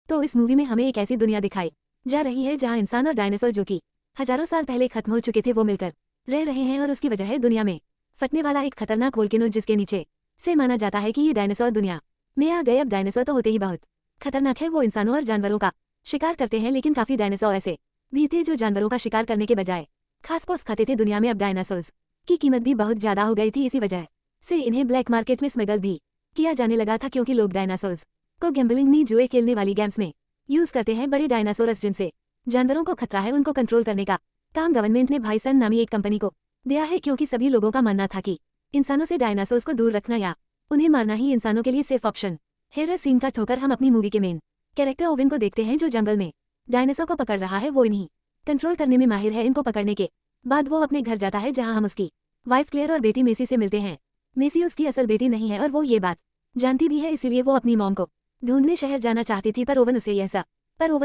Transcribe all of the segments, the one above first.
तो इस मूवी में हमें एक ऐसी दुनिया दिखाई जा रही है जहाँ इंसान और डायनासोर जो कि हजारों साल पहले खत्म हो चुके थे वो मिलकर रह रहे हैं, और उसकी वजह है दुनिया में फटने वाला एक खतरनाक वोल्केनो, जिसके नीचे से माना जाता है कि ये डायनासोर दुनिया में आ गए। अब डायनासोर तो होते ही बहुत खतरनाक है, वो इंसानों और जानवरों का शिकार करते हैं, लेकिन काफी डायनासोर ऐसे भी थे जो जानवरों का शिकार करने के बजाय खास पोस खाते थे दुनिया में। अब डायनासोर्स की कीमत भी बहुत ज्यादा हो गई थी, इसी वजह से इन्हें ब्लैक मार्केट में स्मगल भी किया जाने लगा था, क्योंकि लोग डायनासोर्स को गैम्बलिंग नहीं जुए खेलने वाली गेम्स में यूज करते हैं। बड़े डायनासोरस जिनसे जानवरों को खतरा है उनको कंट्रोल करने का काम गवर्नमेंट ने बाइसन नामी एक कंपनी को दिया है, क्योंकि सभी लोगों का मानना था कि इंसानों से डायनासोर्स को दूर रखना या उन्हें मारना ही इंसानों के लिए सेफ ऑप्शन है। सीन का ठोकर हम अपनी मूवी के मेन कैरेक्टर ओवेन को देखते हैं, जो जंगल में डायनासोर को पकड़ रहा है। वो इन्हीं कंट्रोल करने में माहिर है। इनको पकड़ने के बाद वो अपने घर जाता है, जहां हम उसकी वाइफ क्लेयर और बेटी मेसी से मिलते हैं। मेसी उसकी असल बेटी नहीं है और वो ये बात जानती भी है, इसीलिए वो अपनी मॉम को ढूंढने शहर जाना चाहती थी, पर ओवन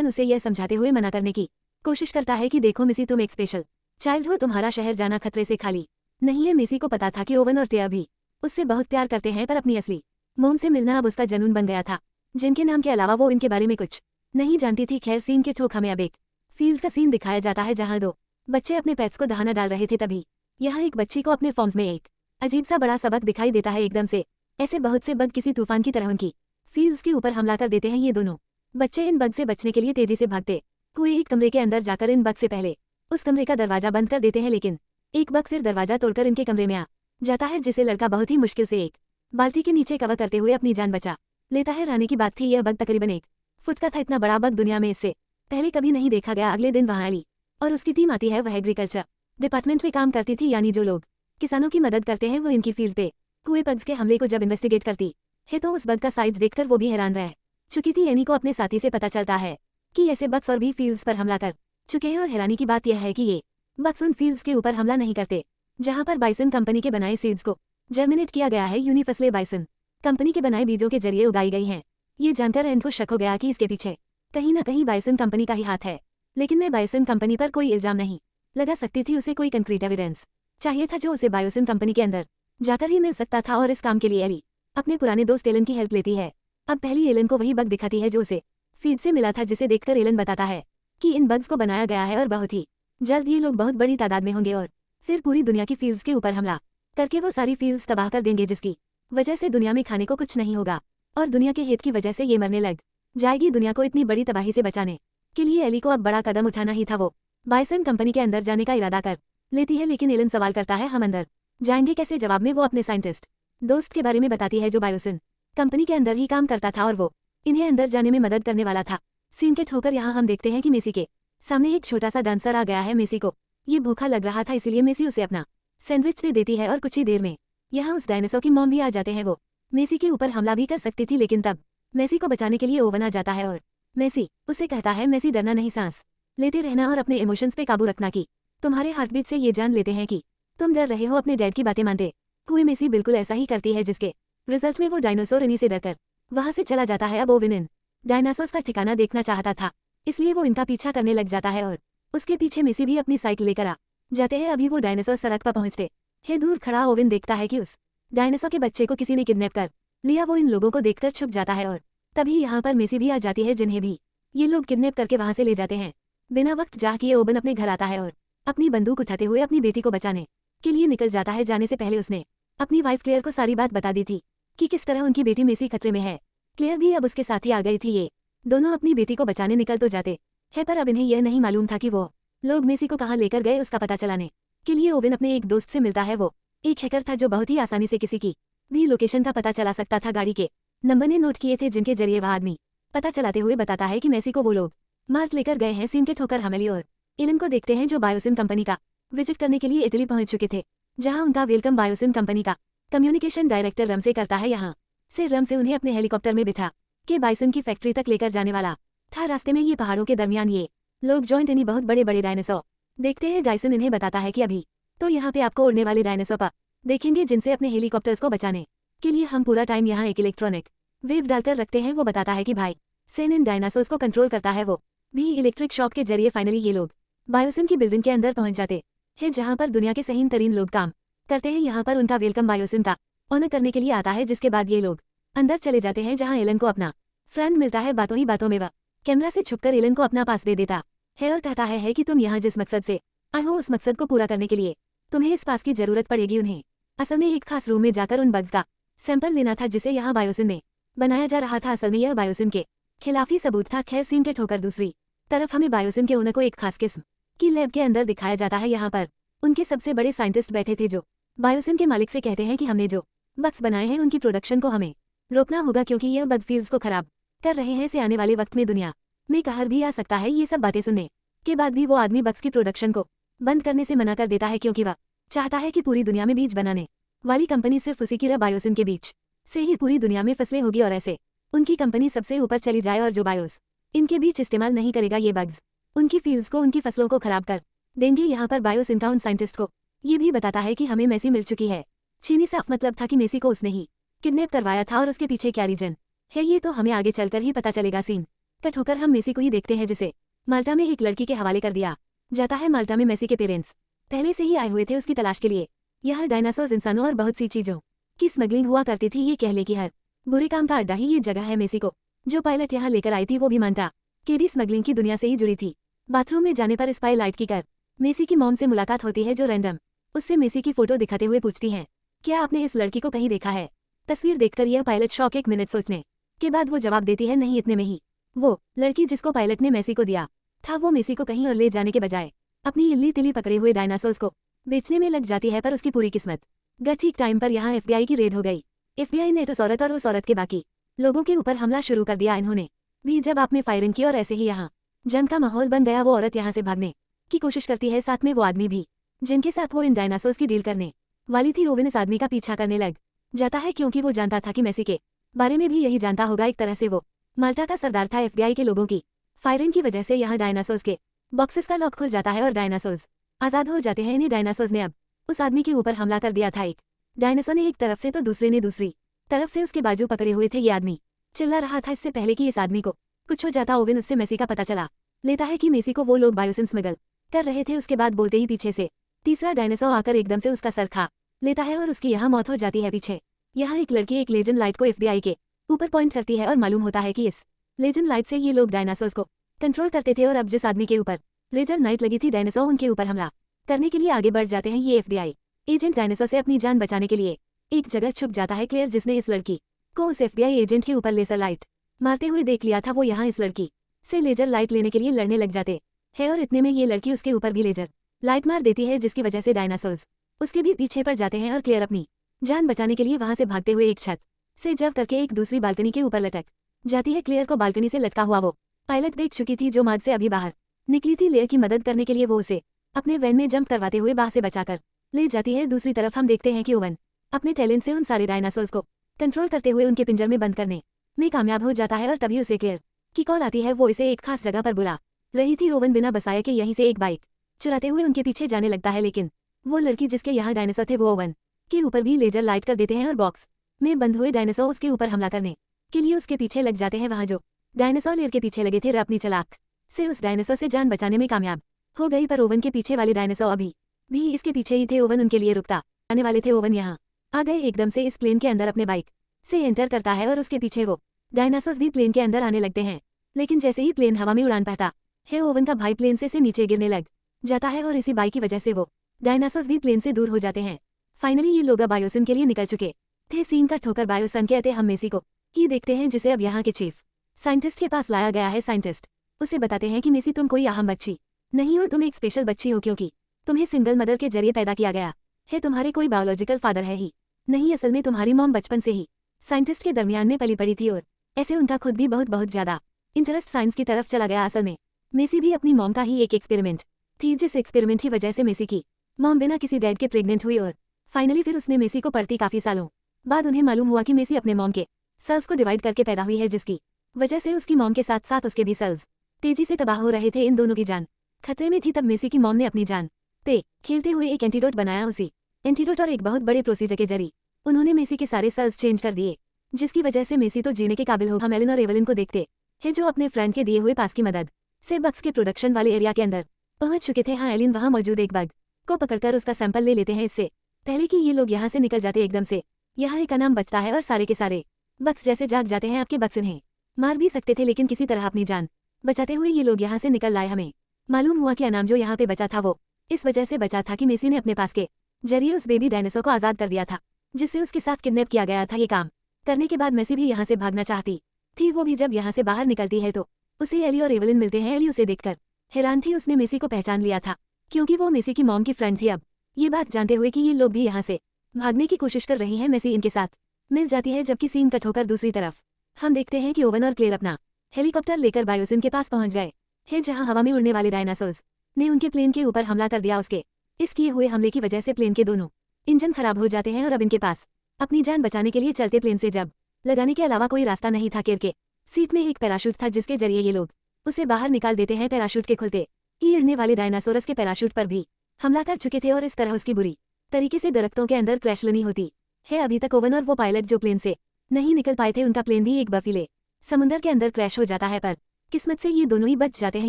उसे यह समझाते हुए मना करने की कोशिश करता है कि देखो मेसी, तुम एक स्पेशल चाइल्ड हो, तुम्हारा शहर जाना खतरे से खाली नहीं है। मेसी को पता था कि ओवन और टिया भी उससे बहुत प्यार करते हैं, पर अपनी असली मोम से मिलना अब उसका जुनून बन गया था, जिनके नाम के अलावा वो इनके बारे में कुछ नहीं जानती थी। खैर, सीन के ठोक हमें अब एक फील्ड का सीन दिखाया जाता है, जहां दो बच्चे अपने पेट्स को दहाना डाल रहे थे। तभी यहाँ एक बच्ची को अपने फॉर्म्स में एक अजीब सा बड़ा सबक दिखाई देता है। एकदम से ऐसे बहुत से बग किसी तूफान की तरह उनकी फील्ड्स के ऊपर हमला कर देते हैं। ये दोनों बच्चे इन बग से बचने के लिए तेजी से भागते हुए एक कमरे के अंदर जाकर इन बग से पहले उस कमरे का दरवाजा बंद कर देते हैं, लेकिन एक बग फिर दरवाजा तोड़कर इनके कमरे में आ जाता है, जिसे लड़का बहुत ही मुश्किल से एक बाल्टी के नीचे कवर करते हुए अपनी जान बचा लेता है। रानी की बात थी, यह बग तकरीबन 1 फुट का था। इतना बड़ा बग दुनिया में इससे पहले कभी नहीं देखा गया। अगले दिन वहां अली और उसकी टीम आती है। वह एग्रीकल्चर डिपार्टमेंट में काम करती थी, यानी जो लोग किसानों की मदद करते हैं, वो इनकी फील्ड पे हुए बग्स के हमले को जब इन्वेस्टिगेट करती है, तो उस बग का साइज देखकर वो भी हैरान रह चुकी थी। एनी को अपने साथी से पता चलता है कि ऐसे बग्स और भी फील्ड्स पर हमला कर चुके हैं, और हैरानी की बात यह है कि ये बग्स उन फील्ड्स के ऊपर हमला नहीं करते जहां पर बाइसन कंपनी के बनाए सीड्स को जर्मिनेट किया गया है। यूनिफसलें बाइसन कंपनी के बनाए बीजों के जरिए उगाई गई हैं। ये जानकर एन को शक हो गया कि इसके पीछे कहीं ना कहीं बाइसन कंपनी का ही हाथ है, लेकिन मैं बाइसन कंपनी पर कोई इल्जाम नहीं लगा सकती थी। उसे कोई कंक्रीट एविडेंस चाहिए था, जो उसे बायोसन कंपनी के अंदर जाकर ही मिल सकता था, और इस काम के लिए एली अपने पुराने दोस्त एलन की हेल्प लेती है। अब पहली एलन को वही बग दिखाती है जो उसे फीड से मिला था, जिसे देखकर एलन बताता है कि इन बग्स को बनाया गया है और बहुत ही जल्द ये लोग बहुत बड़ी तादाद में होंगे, और फिर पूरी दुनिया की फील्ड्स के ऊपर हमला करके वो सारी फील्ड्स तबाह कर देंगे, जिसकी वजह से दुनिया में खाने को कुछ नहीं होगा, और दुनिया के हित की वजह से ये मरने लग जाएगी। दुनिया को इतनी बड़ी तबाही से बचाने के लिए एली को अब बड़ा कदम उठाना ही था। वो बाइसन कंपनी के अंदर जाने का इरादा कर लेती है, लेकिन एलन सवाल करता है, हम अंदर जाएंगे कैसे? जवाब में वो अपने साइंटिस्ट दोस्त के बारे में बताती है, जो बायोसन कंपनी के अंदर ही काम करता था और वो इन्हें अंदर जाने में मदद करने वाला था। सीन के ठोकर यहाँ हम देखते हैं कि मेसी के सामने एक छोटा सा डांसर आ गया है। मेसी को ये भूखा लग रहा था, इसीलिए मेसी उसे अपना सैंडविच दे देती है, और कुछ ही देर में यहाँ उस डायनासोर की मॉम भी आ जाते हैं। वो मेसी के ऊपर हमला भी कर सकती थी, लेकिन तब मेसी को बचाने के लिए ओवन आ जाता है, और मेसी उसे कहता है, मेसी डरना नहीं, सांस लेते रहना और अपने इमोशंस पे काबू रखना की तुम्हारे हार्टबीट से ये जान लेते हैं कि तुम डर रहे हो। अपने डैड की बातें मानते हुए मेसी बिल्कुल ऐसा ही करती है, जिसके रिजल्ट में वो डायनासोर इन्हीं से डरकर वहां से चला जाता है। अब ओवन इन डायनासोर्स का ठिकाना देखना चाहता था, इसलिए वो इनका पीछा करने लग जाता है, और उसके पीछे मेसी भी अपनी साइकिल लेकर आ जाते हैं। अभी वो डायनासोर सड़क पर पहुंचते है, दूर खड़ा ओवन देखता है कि उस डायनासोर के बच्चे को किसी ने किडनैप कर लिया। वो इन लोगों को देखकर छुप जाता है, और तभी यहाँ पर मेसी भी आ जाती है, जिन्हें भी ये लोग किडनैप करके वहां से ले जाते हैं। बिना वक्त जा किए ओवन अपने घर आता है और अपनी बंदूक उठाते हुए अपनी बेटी को बचाने के लिए निकल जाता है। जाने से पहले उसने अपनी वाइफ क्लेयर को सारी बात बता दी थी कि किस तरह उनकी बेटी मेसी खतरे में है। क्लेयर भी अब उसके साथ ही आ गई थी। ये दोनों अपनी बेटी को बचाने निकल तो जाते हैं, पर अब इन्हें यह नहीं मालूम था कि वो लोग मेसी को कहाँ लेकर गए। उसका पता चलाने के लिए ओवन अपने एक दोस्त से मिलता है। वो एक हैकर था, जो बहुत ही आसानी से किसी की भी लोकेशन का पता चला सकता था। गाड़ी के नंबर ने नोट किए थे, जिनके जरिए वह आदमी पता चलाते हुए बताता है कि मेसी को वो लोग मार्क लेकर गए हैं। सीन के ठोकर हमली और एलन को देखते हैं, जो बायोसिन कंपनी का विजिट करने के लिए इटली पहुंच चुके थे, जहां उनका वेलकम बायोसिन कंपनी का कम्युनिकेशन डायरेक्टर रम से करता है। यहाँ से रम से उन्हें अपने हेलीकॉप्टर में बिठा के बाइसन की फैक्ट्री तक लेकर जाने वाला था। रास्ते में ये पहाड़ों के दरमियान ये लोग जॉइंट इन्हीं बहुत बड़े बड़े डायनासोर देखते हैं। डायसन इन्हें बताता है कि अभी तो यहाँ पे आपको उड़ने वाले डायनासोर पर देखेंगे, जिनसे अपने हेलीकॉप्टर्स को बचाने के लिए हम पूरा टाइम यहाँ एक इलेक्ट्रॉनिक वेव डालकर रखते हैं। वो बताता है कि भाई सेन इन डायनासोर्स को कंट्रोल करता है, वो भी इलेक्ट्रिक शॉक के जरिए। फाइनली ये लोग बायोसिन की बिल्डिंग के अंदर पहुंच जाते हैं, जहां पर दुनिया के सहीन तरीन लोग काम करते हैं। यहाँ पर उनका वेलकम बायोसिन का ऑनर करने के लिए आता है, जिसके बाद ये लोग अंदर चले जाते हैं, जहां एलन को अपना फ्रेंड मिलता है। बातों ही बातों में वह कैमरा से छुपकर एलन को अपना पास दे देता है और कहता है कि तुम यहाँ जिस मकसद से आए हो उस मकसद को पूरा करने के लिए तुम्हें इस पास की जरूरत पड़ेगी। उन्हें असल में एक खास रूम में जाकर उन बग्स का सैंपल लेना था जिसे यहाँ बायोसिन में बनाया जा रहा था। असल में यह बायोसिन के खिलाफी सबूत था। खैर सीन के ठोकर दूसरी तरफ हमें बायोसिन के ओनर को एक खास किस्म की लैब के अंदर दिखाया जाता है। यहाँ पर उनके सबसे बड़े साइंटिस्ट बैठे थे जो बायोसिन के मालिक से कहते हैं कि हमने जो बग्स बनाए हैं उनकी प्रोडक्शन को हमें रोकना होगा क्योंकि यह बग फील्ड्स को खराब कर रहे हैं। से आने वाले वक्त में दुनिया में कहर भी आ सकता है। ये सब बातें सुनने के बाद भी वो आदमी बग्स की प्रोडक्शन को बंद करने से मना कर देता है क्योंकि वह चाहता है कि पूरी दुनिया में बीज बनाने वाली कंपनी सिर्फ उसी की बायोसिन के बीच से ही पूरी दुनिया में फसलें होगी और ऐसे उनकी कंपनी सबसे ऊपर चली जाए और जो बायोस इनके बीच इस्तेमाल नहीं करेगा ये बग्स उनकी फील्ड्स को उनकी फसलों को खराब कर देंगे। यहाँ पर बायोसिन का उन साइंटिस्ट को ये भी बताता है कि हमें मेसी मिल चुकी है। चीनी साफ मतलब था कि मेसी को उसने ही किडनैप करवाया था और उसके पीछे क्या रीजन है ये तो हमें आगे चलकर ही पता चलेगा। सीन कट होकर हम मेसी को ही देखते हैं जिसे माल्टा में एक लड़की के हवाले कर दिया जाता है। माल्टा में मेसी के पेरेंट्स पहले से ही आए हुए थे उसकी तलाश के लिए। यहाँ डायनासोर इंसानों और बहुत सी चीजों की स्मगलिंग हुआ करती थी। ये कह ले कि हर बुरे काम का अड्डा ही ये जगह है। मेसी को जो पायलट यहाँ लेकर आई थी वो भी मांटा के भी स्मगलिंग की दुनिया से ही जुड़ी थी। बाथरूम में जाने पर स्पाई लाइट की कर मेसी की मॉम से मुलाकात होती है जो रैंडम उससे मेसी की फोटो दिखाते हुए पूछती हैं क्या आपने इस लड़की को कहीं देखा है। तस्वीर देखकर यह पायलट शॉक 1 मिनट सोचने के बाद वो जवाब देती है नहीं। इतने में ही वो लड़की जिसको पायलट ने मेसी को दिया था वो मेसी को कहीं और ले जाने के बजाय अपनी इल्ली तिली पकड़े हुए डायनासोर्स को बेचने में लग जाती है। पर उसकी पूरी किस्मत गर ठीक टाइम पर यहाँ FBI की रेड हो गई। FBI ने उस औरत और उस औरत के बाकी लोगों के ऊपर हमला शुरू कर दिया। इन्होंने भी जब आप में फायरिंग की और ऐसे ही यहाँ जंग का माहौल बन गया। वो औरत यहाँ से भागने की कोशिश करती है साथ में वो आदमी भी जिनके साथ वो इन डायनासोर्स की डील करने वाली थी। ओवेन इस आदमी का पीछा करने लग जाता है क्योंकि वो जानता था कि मेसी के बारे में भी यही जानता होगा। एक तरह से वो माल्टा का सरदार था। FBI के लोगों की फायरिंग की वजह से यहाँ डायनासोर्स के बॉक्सेस का लॉक खुल जाता है और डायनासोर्स आजाद हो जाते हैं। इन्हीं डायनासोर्स ने अब उस आदमी के ऊपर हमला कर दिया था। एक डायनासोर ने एक तरफ से तो दूसरे ने दूसरी तरफ से उसके बाजू पकड़े हुए थे। ये आदमी चिल्ला रहा था इससे पहले कि इस आदमी को कुछ हो जाता। ओवेन उससे मेसी का पता चला लेता है कि मेसी को वो लोग बायोसिन स्मगल कर रहे थे। उसके बाद बोलते ही पीछे से तीसरा डायनासोर आकर एकदम से उसका सर खा लेता है और उसकी यहाँ मौत हो जाती है। पीछे यहाँ एक लड़की एक लेजन लाइट को FBI के ऊपर पॉइंट करती है और मालूम होता है कि इस लेजन लाइट से ये लोग डायनासोर्स को कंट्रोल करते थे और अब जिस आदमी के ऊपर लेजर लाइट लगी थी डायनासोर उनके ऊपर हमला करने के लिए आगे बढ़ जाते हैं। ये FBI एजेंट डायनासोर से अपनी जान बचाने के लिए एक जगह छुप जाता है। क्लेयर जिसने इस लड़की को उस FBI एजेंट के ऊपर लेजर लाइट मारते हुए देख लिया था वो यहाँ इस लड़की से लेजर लाइट लेने के लिए लड़ने लग जाते हैं और इतने में ये लड़की उसके ऊपर भी लेजर लाइट मार देती है जिसकी वजह से डायनासोर्स उसके भी पीछे पड़ जाते हैं और क्लियर अपनी जान बचाने के लिए वहां से भागते हुए एक छत से जंप करके एक दूसरी बालकनी के ऊपर लटक जाती है। क्लियर को बालकनी से लटका हुआ वो पायलट देख चुकी थी जो मार्ग से अभी बाहर निकली थी। लेयर की मदद करने के लिए वो उसे अपने वैन में जंप करवाते हुए बाहर से बचाकर ले जाती है। दूसरी तरफ हम देखते हैं कि ओवन अपने टैलेंट से उन सारे डायनासोर्स को कंट्रोल करते हुए उनके पिंजर में बंद करने में कामयाब हो जाता है और तभी उसे क्लियर की कॉल आती है। वो इसे एक खास जगह पर बुला रही थी। ओवन बिना बसाए के यहीं से एक बाइक चुराते हुए उनके पीछे जाने लगता है लेकिन वो लड़की जिसके यहाँ डायनासोर थे वो ओवन के ऊपर भी लेजर लाइट कर देते हैं और बॉक्स में बंद हुए डायनासोर उसके ऊपर हमला करने के लिए उसके पीछे लग जाते हैं। वहाँ जो डायनासोर लेयर के पीछे लगे थे अपनी चालाक से उस डायनासोर से जान बचाने में कामयाब हो गई। पर ओवन के पीछे वाले डायनासोर अभी भी इसके पीछे ही थे। ओवन उनके लिए रुकता आने वाले थे। ओवन यहाँ आ गए एकदम से इस प्लेन के अंदर अपने बाइक से एंटर करता है और उसके पीछे वो डायनासोर्स भी प्लेन के अंदर आने लगते हैं। लेकिन जैसे ही प्लेन हवा में उड़ान पाता है ओवन का भाई प्लेन से नीचे गिरने लग जाता है और इसी बाइक की वजह से वो डायनासोर्स भी प्लेन से दूर हो जाते हैं। फाइनली ये लोग बायोसिन के लिए निकल चुके थे। सीन का ठोकर बायोसन कहते हम मेसी को ही देखते हैं जिसे अब यहाँ के चीफ साइंटिस्ट के पास लाया गया है। साइंटिस्ट उसे बताते हैं कि मेसी तुम कोई अहम बच्ची नहीं हो, तुम एक स्पेशल बच्ची हो क्योंकि तुम्हें सिंगल मदर के जरिए पैदा किया गया है। तुम्हारे कोई बायोलॉजिकल फादर है ही नहीं। असल में तुम्हारी मॉम बचपन से ही साइंटिस्ट के दरमियान में पली पड़ी थी और ऐसे उनका खुद भी बहुत ज्यादा इंटरेस्ट साइंस की तरफ चला गया। असल में मेसी भी अपनी मॉम का ही एक एक्सपेरिमेंट थी जिस एक्सपेरिमेंट की वजह से मेसी की मॉम बिना किसी डैड के प्रेग्नेंट हुई और फाइनली फिर उसने मेसी को पढ़ती काफी सालों बाद उन्हें मालूम हुआ कि मेसी अपने मॉम के सेल्स को डिवाइड करके पैदा हुई है जिसकी वजह से उसकी मॉम के साथ साथ उसके भी सेल्स तेजी से तबाह हो रहे थे। इन दोनों की जान खतरे में थी। तब मेसी की मॉम ने अपनी जान पे खेलते हुए एक एंटीडोट बनाया। उसी एंटीडोट और एक बहुत बड़े प्रोसीजर के जरिए उन्होंने मेसी के सारे सेल्स चेंज कर दिए जिसकी वजह से मेसी तो जीने के काबिल हो। हम एलिन और एवलिन को देखते हैं जो अपने फ्रेंड के दिए हुए पास की मदद से बग्स के प्रोडक्शन वाले एरिया के अंदर पहुंच चुके थे। हाँ, एलिन वहां मौजूद एक बग को पकड़कर उसका सैंपल ले लेते हैं इससे पहले कि ये लोग यहाँ से निकल जाते। एकदम से यहाँ एक नाम बचता है और सारे के सारे बग्स जैसे जाग जाते हैं। आपके बग्स इन्हें मार भी सकते थे लेकिन किसी तरह अपनी जान बचाते हुए ये लोग यहाँ से निकल लाए। हमें मालूम हुआ कि अनाम जो यहाँ पे बचा था वो इस वजह से बचा था कि मेसी ने अपने पास के जरिए उस बेबी डायनासोर को आज़ाद कर दिया था, जिससे उसके साथ किडनैप किया गया था। ये काम करने के बाद मेसी भी यहाँ से भागना चाहती थी। वो भी जब यहाँ से बाहर निकलती है तो उसे एली और एवलिन मिलते हैं। एली उसे देखकर हैरान थी, उसने मेसी को पहचान लिया था क्योंकि वो मेसी की मॉम की फ्रेंड थी। अब ये बात जानते हुए कि ये लोग भी यहाँ से भागने की कोशिश कर रही हैं, मेसी इनके साथ मिल जाती है। जबकि सीन कट होकर दूसरी तरफ हम देखते हैं कि ओवन और क्लेयर अपना हेलीकॉप्टर लेकर बायोसिन के पास पहुंच गए हैं, जहां हवा में उड़ने वाले डायनासोर्स ने उनके प्लेन के ऊपर हमला कर दिया। उसके इस किए हुए हमले की वजह से प्लेन के दोनों इंजन खराब हो जाते हैं और अब इनके पास अपनी जान बचाने के लिए चलते प्लेन से जब लगाने के अलावा कोई रास्ता नहीं था। केर के सीट में एक पैराशूट था जिसके जरिए ये लोग उसे बाहर निकाल देते हैं। पैराशूट के खुलते ही उड़ने वाले डायनासोरस के पैराशूट पर भी हमला कर चुके थे और इस तरह उसकी बुरी तरीके से दरख्तों के अंदर क्रैश लेनी होती है। अभी तक ओवन और वो पायलट जो प्लेन से नहीं निकल पाए थे, उनका प्लेन भी एक बर्फीले समुंदर के अंदर क्रैश हो जाता है, पर किस्मत से ये दोनों ही बच जाते हैं।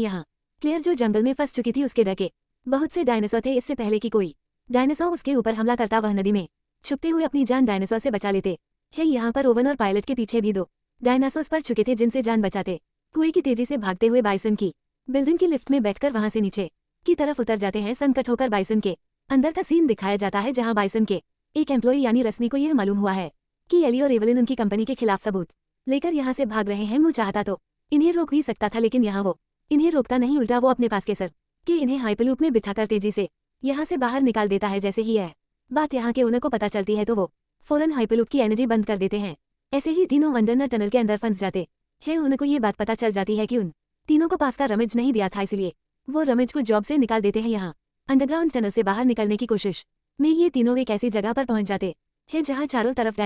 यहाँ क्लेयर जो जंगल में फंस चुकी थी, उसके डर के बहुत से डायनासोर थे। इससे पहले कि कोई डायनासोर उसके ऊपर हमला करता, वह नदी में छुपते हुए अपनी जान डायनासोर से बचा लेते हैं। यहाँ पर ओवन और पायलट के पीछे भी दो डायनासोर्स पड़ चुके थे, जिनसे जान बचाते कुएं की तेजी से भागते हुए बाइसन की बिल्डिंग की लिफ्ट में बैठकर वहां से नीचे की तरफ उतर जाते हैं। संकट होकर बाइसन के अंदर का सीन दिखाया जाता है, जहां बाइसन के एक एम्प्लॉई यानी रश्मि को यह मालूम हुआ है कि एली और एवलिन उनकी कंपनी के खिलाफ सबूत लेकर यहाँ से भाग रहे हैं। मुझ चाहता तो इन्हें रोक भी सकता था, लेकिन यहाँ वो इन्हें रोकता नहीं, उल्टा वो अपने पास के सर कि इन्हें हाइपरलूप में बिठाकर तेजी से यहाँ से बाहर निकाल देता है। जैसे ही यह बात यहाँ के ओनर को पता चलती है तो वो फौरन हाइपरलूप की एनर्जी बंद कर देते हैं। ऐसे ही तीनों अंडरग्राउंड टनल के अंदर फंस जाते हैं। उनको ये बात पता चल जाती है कि उन तीनों को पास का रमेज नहीं दिया था, इसलिए वो रमेज को जॉब से निकाल देते हैं। यहाँ अंडरग्राउंड टनल से बाहर निकलने की कोशिश में ये तीनों एक ऐसी जगह पर पहुंच जाते हैं जहाँ चारों तरफ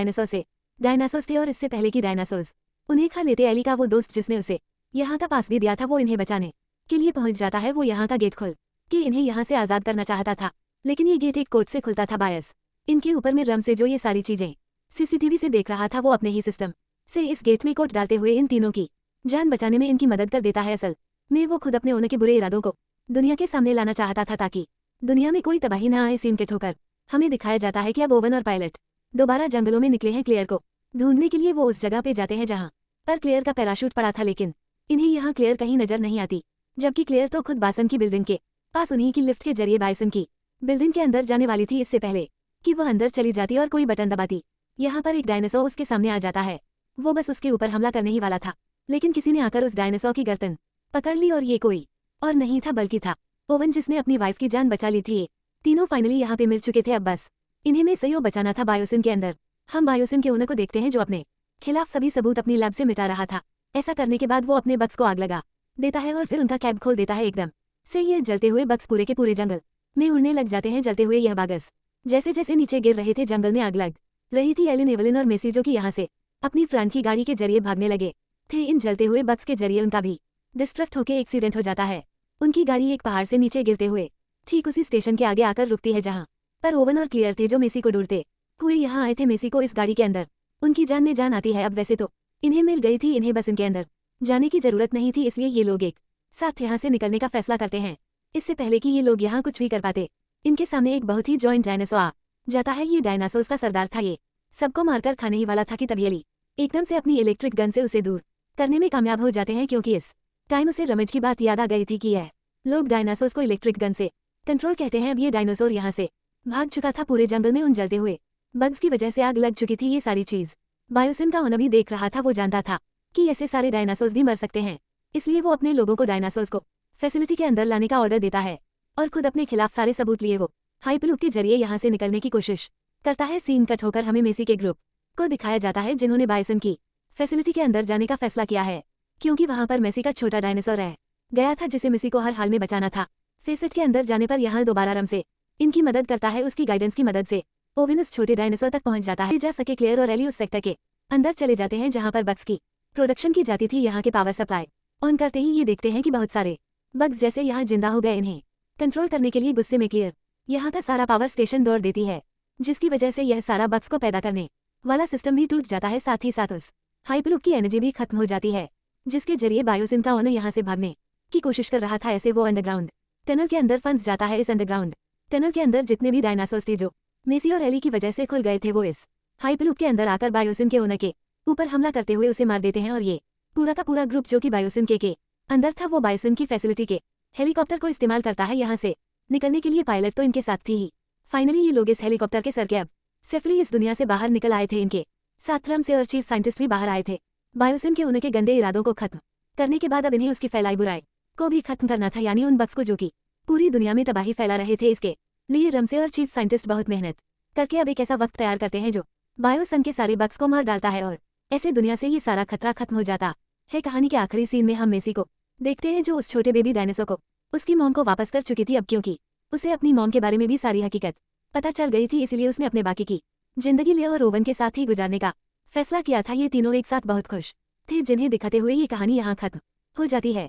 डायनासोर्स थे और इससे पहले की डायनासोर्स उन्हें खा लेते। एली का वो दोस्त जिसने उसे यहाँ का पास भी दिया था, वो इन्हें बचाने के लिए पहुंच जाता है। वो यहाँ का गेट खोल के इन्हें यहाँ से आज़ाद करना चाहता था, लेकिन ये गेट एक कोड से खुलता था। बायस इनके ऊपर में रम से जो ये सारी चीजें सीसीटीवी से देख रहा था, वो अपने ही सिस्टम से इस गेट में कोड डालते हुए इन तीनों की जान बचाने में इनकी मदद कर देता है। असल में वो खुद अपने ओनर के बुरे इरादों को दुनिया के सामने लाना चाहता था, ताकि दुनिया में कोई तबाही न आए। सीन के ठोकर हमें दिखाया जाता है कि अब ओवन और पायलट दोबारा जंगलों में निकले हैं। क्लेयर को ढूंढने के लिए वो उस जगह पे जाते हैं जहाँ पर क्लेयर का पैराशूट पड़ा था, लेकिन इन्हें यहाँ क्लेयर कहीं नजर नहीं आती, जबकि क्लेयर तो खुद बासन की बिल्डिंग के पास उन्हीं की लिफ्ट के जरिए बाइसन की बिल्डिंग के अंदर जाने वाली थी। इससे पहले कि वह अंदर चली जाती और कोई बटन दबाती, यहाँ पर एक डायनासोर उसके सामने आ जाता है। वो बस उसके ऊपर हमला करने ही वाला था, लेकिन किसी ने आकर उस डायनासोर की गर्दन पकड़ ली और ये कोई और नहीं था बल्कि था ओवन, जिसने अपनी वाइफ की जान बचा ली थी। तीनों फाइनली यहाँ पे मिल चुके थे, अब बस इन्हें में सहयोग बचाना था। बायोसिन के अंदर हम बायोसिन के ओनर को देखते हैं, जो अपने खिलाफ सभी सबूत अपनी लैब से मिटा रहा था। ऐसा करने के बाद वो अपने बक्स को आग लगा देता है और फिर उनका कैब खोल देता है। एकदम से ये जलते हुए बक्स पूरे के पूरे जंगल में उड़ने लग जाते हैं। जलते हुए यह बागस जैसे जैसे नीचे गिर रहे थे, जंगल में आग लग रही थी। एलिन, एवलिन और मेसी जो कि यहाँ से अपनी फ्रेंड की गाड़ी के जरिए भागने लगे थे, इन जलते हुए बक्स के जरिए उनका भी डिस्ट्रैक्ट होकर एक्सीडेंट हो जाता है। उनकी गाड़ी एक पहाड़ से नीचे गिरते हुए ठीक उसी स्टेशन के आगे आकर रुकती है, जहाँ पर ओवन और क्लियर थे जो मेसी को ढूंढते हुए यहाँ आए थे। मेसी को इस गाड़ी के अंदर उनकी जान में जान आती है। अब वैसे तो इन्हें मिल गई थी, इन्हें बस इनके अंदर जाने की जरूरत नहीं थी, इसलिए ये लोग एक साथ यहाँ से निकलने का फैसला करते हैं। इससे पहले कि ये लोग यहाँ कुछ भी कर पाते, इनके सामने एक बहुत ही जॉइंट डायनासोर आ जाता है। ये डायनासोर का सरदार था, ये सबको मारकर खाने ही वाला था कि तभी एली एकदम से अपनी इलेक्ट्रिक गन से उसे दूर करने में कामयाब हो जाते हैं, क्योंकि इस टाइम उसे रमेज की बात याद आ गई थी कि यह लोग डायनासोर को इलेक्ट्रिक गन से कंट्रोल कहते हैं। अब ये डायनासोर यहाँ से भाग चुका था। पूरे जंगल में उन जलते हुए बग्स की वजह से आग लग चुकी थी। ये सारी चीज बायोसिन का ओनर भी देख रहा था। वो जानता था कि ऐसे सारे डायनासोर्स भी मर सकते हैं, इसलिए वो अपने लोगों को डायनासोर्स को फैसिलिटी के अंदर लाने का ऑर्डर देता है और खुद अपने खिलाफ सारे सबूत लिए वो हाइपरलूप के जरिए यहाँ से निकलने की कोशिश करता है। सीन कट होकर हमें मेसी के ग्रुप को दिखाया जाता है, जिन्होंने बायोसिन की फैसिलिटी के अंदर जाने का फैसला किया है, क्योंकि वहां पर मेसी का छोटा डायनासोर रह गया था, जिसे मेसी को हर हाल में बचाना था। फेसेट के अंदर जाने पर यहाँ दोबारा रम से इनकी मदद करता है। उसकी गाइडेंस की मदद से ओविन उस छोटे डायनासोर तक पहुंच जाता है। जा सके क्लेयर और एली उस सेक्टर के अंदर चले जाते हैं जहां पर बग्स की प्रोडक्शन की जाती थी। यहाँ के पावर सप्लाई ऑन करते ही ये देखते हैं कि बहुत सारे बग्स जैसे यहाँ जिंदा हो गए। इन्हें कंट्रोल करने के लिए गुस्से में क्लियर यहाँ का सारा पावर स्टेशन दौड़ देती है, जिसकी वजह से यह सारा बग्स को पैदा करने वाला सिस्टम भी टूट जाता है। साथ ही साथ उस हाइपरलूप की एनर्जी भी खत्म हो जाती है, जिसके जरिए बायोसिन का ओनर यहाँ से भागने की कोशिश कर रहा था। ऐसे वो अंडरग्राउंड टनल के अंदर फंस जाता है। इस अंडरग्राउंड टनल के अंदर जितने भी डायनासोर्स थे जो मेसी और एली की वजह से खुल गए थे, वो इस हाइपरलूप के अंदर आकर बायोसिन के ओनर के ऊपर हमला करते हुए उसे मार देते हैं। और ये पूरा का पूरा ग्रुप जो कि बायोसिन के अंदर था वो बायोसिम की फैसिलिटी के हेलीकॉप्टर को इस्तेमाल करता है। यहाँ से निकलने के लिए पायलट तो इनके साथ थी ही। फाइनली ये लोग इस हेलीकॉप्टर के सर के अब सेफली इस दुनिया से बाहर निकल आए थे। इनके साथ रम से और चीफ साइंटिस्ट भी बाहर आए थे। बायोसिम के उनके गंदे इरादों को खत्म करने के बाद अब इन्हें उसकी फैलाई बुराई को भी खत्म करना था, यानी उन बग्स को जो कि पूरी दुनिया में तबाही फैला रहे थे। इसके लिए रमसे और चीफ साइंटिस्ट बहुत मेहनत करके अब एक ऐसा वक्त तैयार करते हैं जो बायोसन के सारे बग्स को मार डालता है और ऐसे दुनिया से ये सारा खतरा खत्म हो जाता है। कहानी के आखिरी सीन में हम मेसी को देखते हैं जो उस छोटे बेबी डायनासोर को उसकी मॉम को वापस कर चुकी थी। अब क्योंकि उसे अपनी मॉम के बारे में भी सारी हकीकत पता चल गई थी, इसलिए उसने अपने बाकी की जिंदगी लिया और रोवन के साथ ही गुजारने का फैसला किया था। ये तीनों एक साथ बहुत खुश थे, जिन्हें दिखाते हुए ये कहानी यहाँ खत्म हो जाती है।